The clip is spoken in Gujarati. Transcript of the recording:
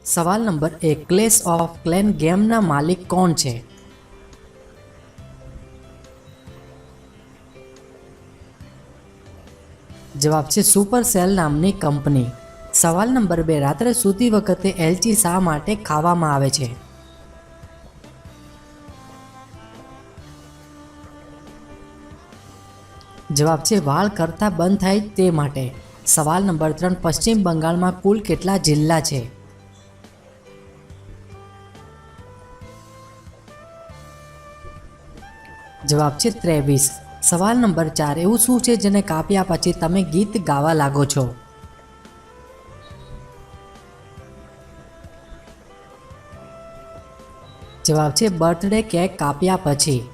સવાલ નંબર 1, ક્લેશ ઓફ ક્લેન ગેમના માલિક કોણ છે? જવાબ છે સુપરસેલ નામની કંપની. સવાલ નંબર 2, રાત્રે સૂતી વખતે એલચી શા માટે ખાવામાં આવે છે? જવાબ છે વાળ કરતા બંધ થાય તે માટે. સવાલ નંબર 3, પશ્ચિમ બંગાળમાં કુલ કેટલા જિલ્લા છે? જવાબ છે 23. સવાલ નંબર 4, એવું શું છે જેને કાપ્યા પછી તમે ગીત ગાવા લાગો છો? જવાબ છે બર્થડે કેક કાપ્યા પછી.